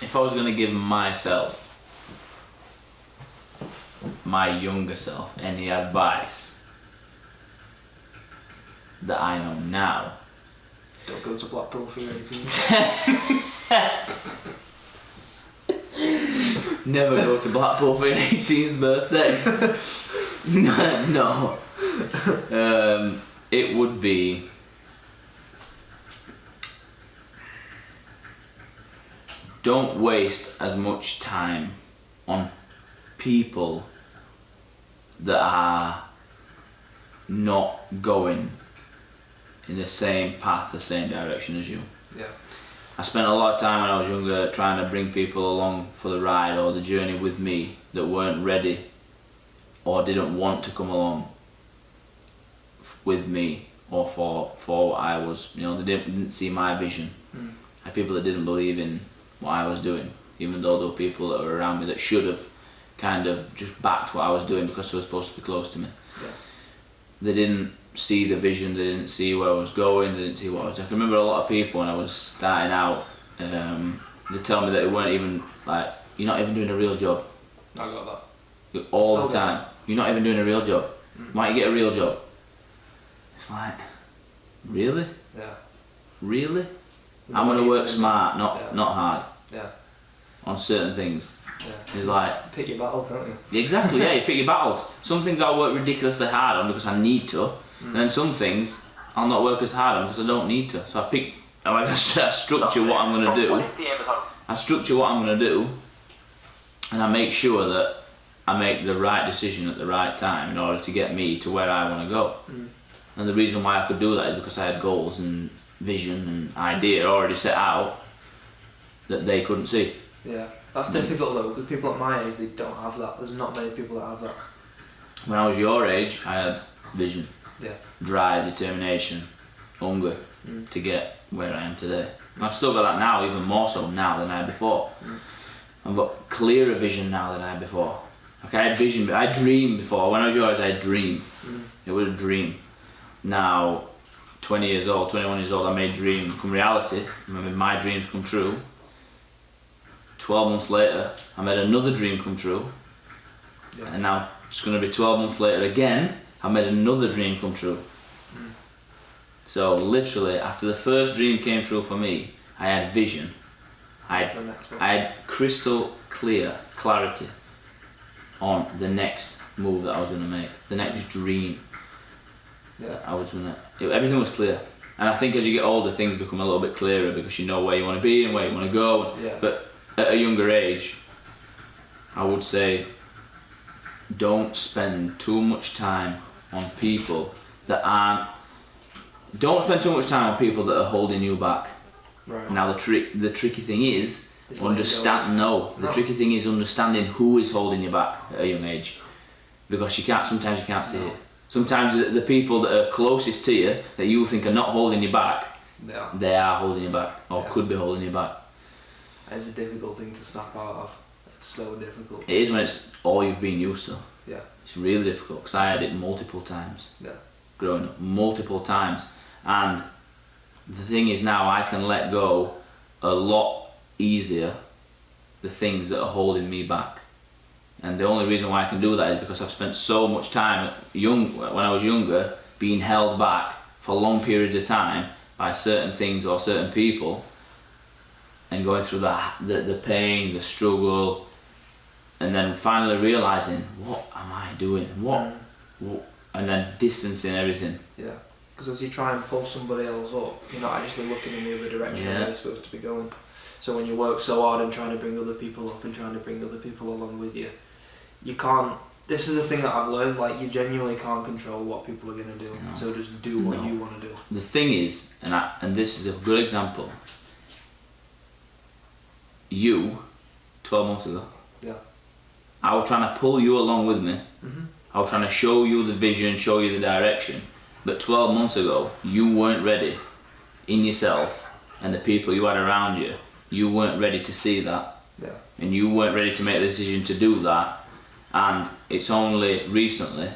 if I was going to give myself, my younger self, any advice that I know now, Don't go to Blackpool for your 18. never go to Blackpool for your 18th birthday. No. It would be don't waste as much time on people that are not going in the same path, the same direction as you. Yeah. I spent a lot of time when I was younger trying to bring people along for the ride or the journey with me that weren't ready or didn't want to come along with me or for what I was. You know, they didn't see my vision. I had people that didn't believe in what I was doing, even though there were people that were around me that should have kind of just backed what I was doing because they were supposed to be close to me. Yeah. They didn't see the vision, they didn't see where I was going, they didn't see what I was doing. I can remember a lot of people when I was starting out, they tell me that they weren't even, like, you're not even doing a real job. I got that. All the time. You're not even doing a real job. Why don't you get a real job? It's like, really? Yeah. Really? I'm gonna work smart, not hard. Yeah. On certain things. Yeah. It's like, pick your battles, don't you? Exactly, yeah, you pick your battles. Some things I'll work ridiculously hard on because I need to, and then some things I'll not work as hard on because I don't need to. So I structure what I'm gonna do. I structure what I'm gonna do, and I make sure that I make the right decision at the right time in order to get me to where I want to go. And the reason why I could do that is because I had goals and vision and idea already set out that they couldn't see. Yeah, that's difficult though, because people at my age, they don't have that. There's not many people that have that. When I was your age, I had vision, Yeah. drive, determination, hunger to get where I am today. And I've still got that now, even more so now than I had before. I've got clearer vision now than I had before. Like I had vision, but I dreamed before. When I was yours, I had dream. It was a dream. Now, 20 years old, 21 years old, I made dream become reality. I made my dreams come true. 12 months later, I made another dream come true. Yeah. And now it's going to be 12 months later again, I made another dream come true. So literally, after the first dream came true for me, I had vision. I had crystal clear clarity on the next move that I was going to make, the next dream. Yeah. I was gonna. Everything was clear, and I think as you get older, things become a little bit clearer because you know where you want to be and where you want to go. Yeah. But at a younger age, I would say, don't spend too much time on people that aren't. Don't spend too much time on people that are holding you back. Right. Now the tricky thing is understand. The tricky thing is understanding who is holding you back at a young age, because sometimes you can't see it. Sometimes the people that are closest to you, that you think are not holding you back, they are holding you back, or could be holding you back. It's a difficult thing to snap out of. It's so difficult. It is when it's all you've been used to. Yeah. It's really difficult, because I had it multiple times. Yeah. Growing up, multiple times. And the thing is now I can let go a lot easier the things that are holding me back. And the only reason why I can do that is because I've spent so much time when I was younger being held back for long periods of time by certain things or certain people, and going through the pain, the struggle, and then finally realising, what am I doing? What? And then distancing everything. Yeah, because as you try and pull somebody else up, you're not actually looking in the other direction where you're supposed to be going. So when you work so hard and trying to bring other people up and trying to bring other people along with you, you can't. This is the thing that I've learned, like, you genuinely can't control what people are going to do. No. So just do what you want to do. The thing is, and this is a good example, you, 12 months ago, I was trying to pull you along with me. I was trying to show you the vision, show you the direction. But 12 months ago, you weren't ready in yourself and the people you had around you. You weren't ready to see that. Yeah. And you weren't ready to make the decision to do that. And it's only recently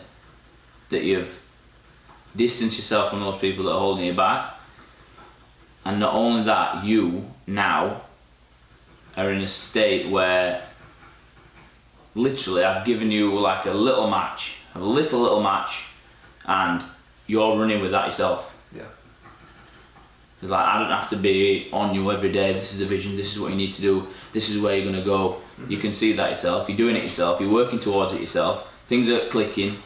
that you've distanced yourself from those people that are holding you back. And not only that, you now are in a state where literally I've given you like a little match, and you're running with that yourself. Yeah. It's like, I don't have to be on you every day. This is a vision, this is what you need to do, this is where you're going to go. You can see that yourself, you're doing it yourself, you're working towards it yourself, things are clicking,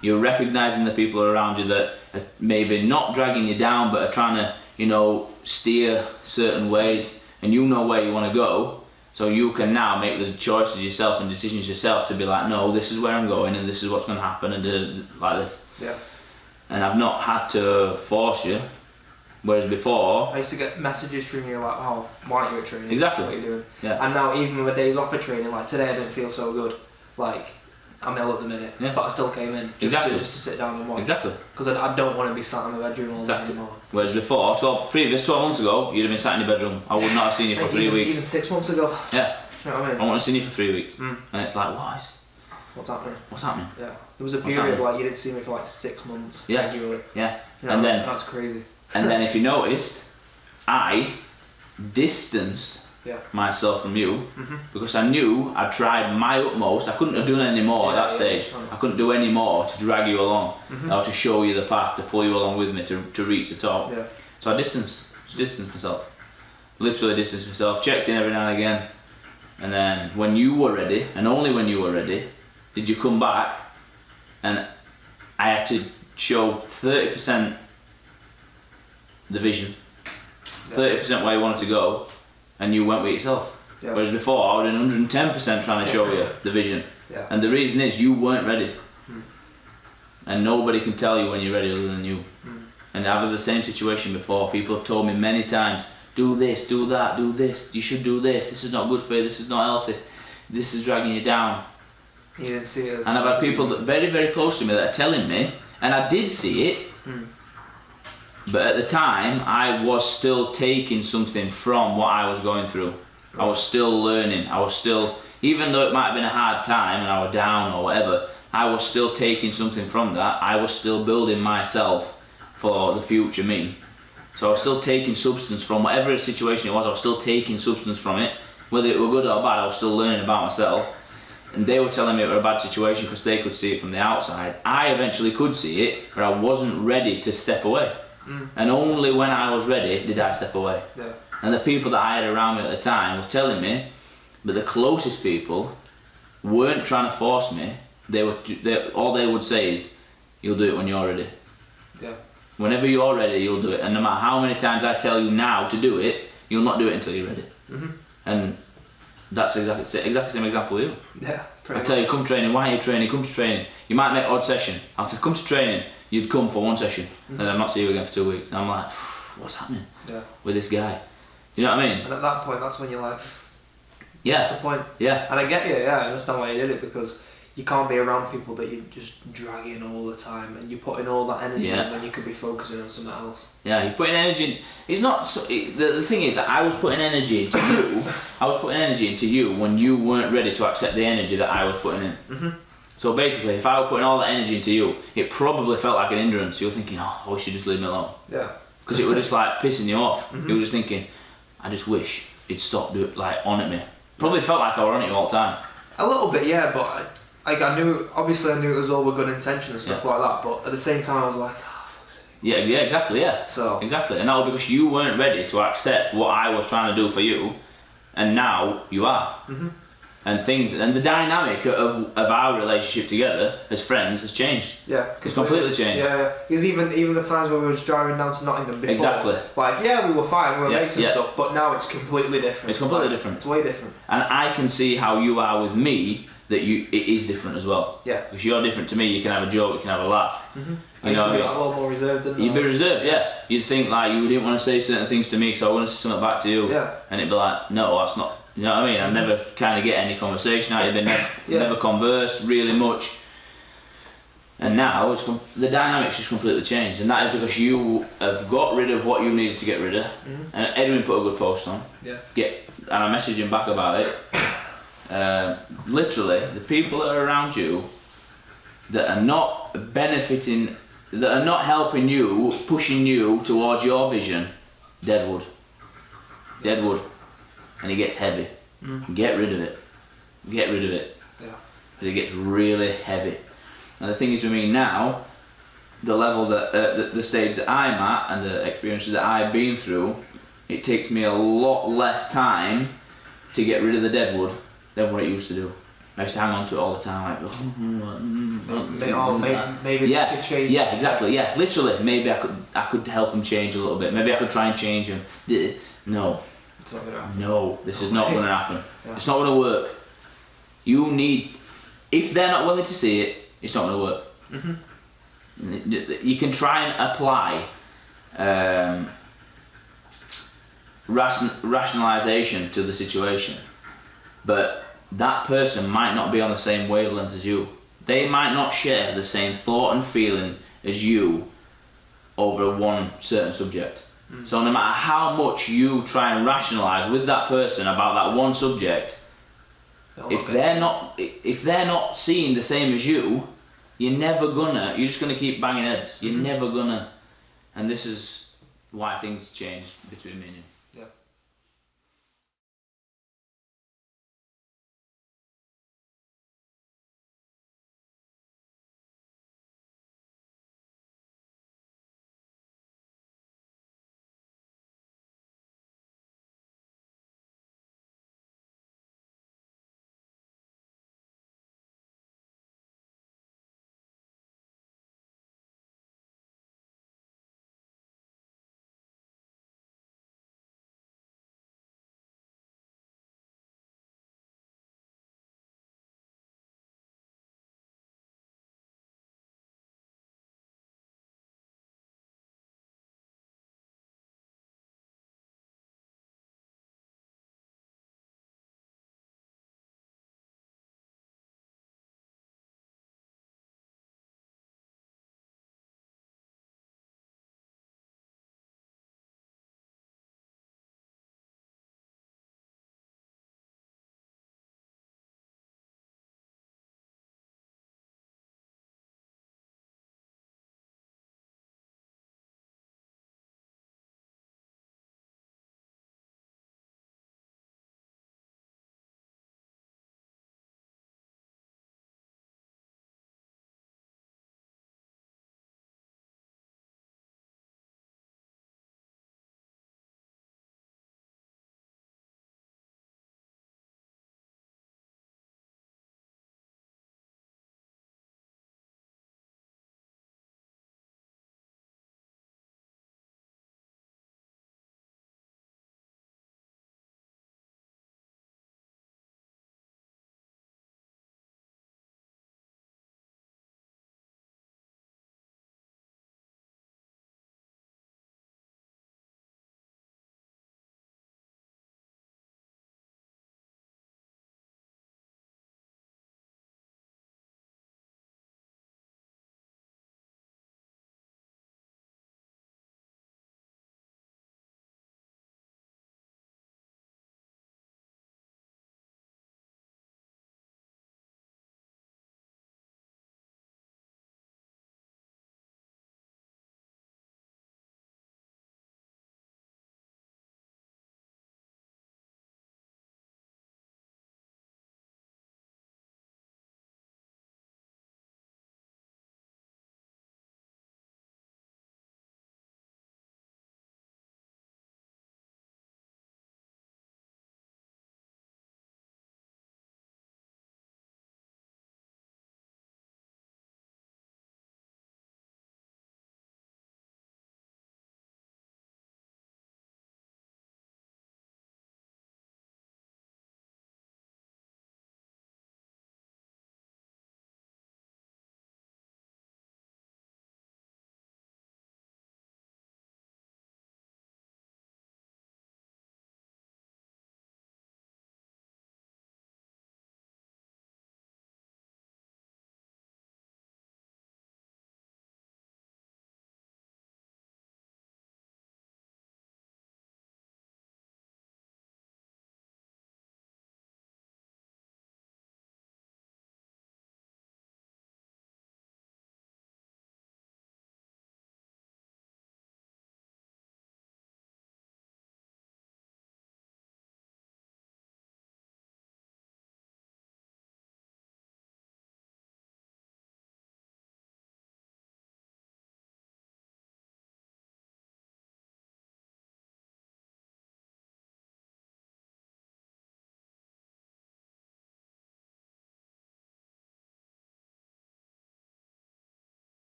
you're recognising the people around you that are maybe not dragging you down but are trying to, you know, steer certain ways, and you know where you want to go, so you can now make the choices yourself and decisions yourself to be like, no, this is where I'm going and this is what's going to happen, and like this. Yeah. And I've not had to force you. Whereas before, I used to get messages from you like, oh, why aren't you at training? Exactly. What are you doing? Yeah. And now even with days off of training, like today I didn't feel so good. Like, I'm ill at the minute, but I still came in just to sit down and watch. Exactly. Because I don't want to be sat in my bedroom all day anymore. Whereas before, 12 months ago, you'd have been sat in your bedroom. I would not have seen you for 3 weeks. Even 6 months ago. Yeah. You know what I mean? I want to see you for 3 weeks. And it's like, what's happening? What's happening? Yeah. There was a period like you didn't see me for like 6 months. Yeah. Regularly. Yeah. You know, and then that's crazy. And then if you noticed, I distanced myself from you because I knew I'd tried my utmost. I couldn't have done any more at that stage. I couldn't do any more to drag you along or to show you the path, to pull you along with me to reach the top. Yeah. So I distanced myself. Literally distanced myself, checked in every now and again. And then when you were ready, and only when you were ready, did you come back, and I had to show 30% the vision, 30% where you wanted to go, and you went with yourself. Yeah. Whereas before, I was 110% trying to show you the vision. Yeah. And the reason is you weren't ready. And nobody can tell you when you're ready other than you. And I've had the same situation before. People have told me many times, do this, do that, do this, you should do this is not good for you, this is not healthy, this is dragging you down. You didn't see it. And I've had people that very, very close to me that are telling me, and I did see it, but at the time I was still taking something from what I was going through. I was still learning, I was still, even though it might have been a hard time and I was down or whatever, I was still taking something from that. I was still building myself for the future me. So I was still taking substance from whatever situation it was. I was still taking substance from it, whether it were good or bad. I was still learning about myself, and they were telling me it was a bad situation because they could see it from the outside. I eventually could see it, but I wasn't ready to step away. And only when I was ready did I step away. Yeah. And the people that I had around me at the time was telling me, but the closest people weren't trying to force me. All they would say is, "You'll do it when you're ready." Yeah. Whenever you're ready, you'll do it. And no matter how many times I tell you now to do it, you'll not do it until you're ready. And that's exactly the same example with you. Yeah. I tell you, come training. Why are you training? Come to training. You might make odd session. I'll say, come to training. You'd come for one session, and then I'll not see you again for 2 weeks. And I'm like, what's happening with this guy? Do you know what I mean? And at that point, that's when you're like, yeah. That's the point. Yeah. And I get you, I understand why you did it, because you can't be around people that you just drag in all the time, and you're putting all that energy in when you could be focusing on something else. Yeah, you're putting energy in. It's not. The thing is that I was putting energy into you. I was putting energy into you when you weren't ready to accept the energy that I was putting in. So basically, if I were putting all that energy into you, it probably felt like an hindrance. You're thinking, oh, I wish you'd just leave me alone. Yeah. Because it was just like pissing you off. You were just thinking, I just wish he'd stop on at me. Probably felt like I were on at you all the time. A little bit, yeah, but I knew, obviously I knew it was all with good intention and stuff like that, but at the same time I was like, oh, fuck's sake. Yeah, exactly, yeah. So. Exactly, and that was because you weren't ready to accept what I was trying to do for you, and now you are. And the dynamic of our relationship together as friends has changed. Yeah. It's completely changed. Yeah. Because even the times when we were just driving down to Nottingham before. Exactly. Like, yeah, we were fine, we were mates and stuff, but now it's completely different. It's completely different. It's way different. And I can see how you are with me, that it is different as well. Yeah. Because you're different to me, you can have a joke, you can have a laugh. I used to be a lot more reserved, didn't I? You'd be reserved, yeah. You'd think like you didn't want to say certain things to me because I want to say something back to you. Yeah. And it'd be like, no, that's not. You know what I mean? I never kind of get any conversation out of it. Never converse really much. And now the dynamics just completely changed, and that is because you have got rid of what you needed to get rid of. And Edwin put a good post on. Yeah. And I messaged him back about it. Literally, the people that are around you that are not benefiting, that are not helping you, pushing you towards your vision, deadwood. And it gets heavy. Get rid of it. Get rid of it. Yeah. Because it gets really heavy. And the thing is with me now, the level that the stage that I'm at and the experiences that I've been through, it takes me a lot less time to get rid of the deadwood than what it used to do. I used to hang on to it all the time, like, maybe this could change. Yeah, exactly. Yeah, literally. Maybe I could help him change a little bit. Maybe I could try and change him. No. It's not gonna happen. No, this is not going to happen. Yeah. It's not going to work. You need, if they're not willing to see it, it's not going to work. You can try and apply rationalization to the situation, but that person might not be on the same wavelength as you. They might not share the same thought and feeling as you over one certain subject. So no matter how much you try and rationalize with that person about that one subject, if they're not seeing the same as you, you're just gonna keep banging heads. You're never gonna, and this is why things change between me and you.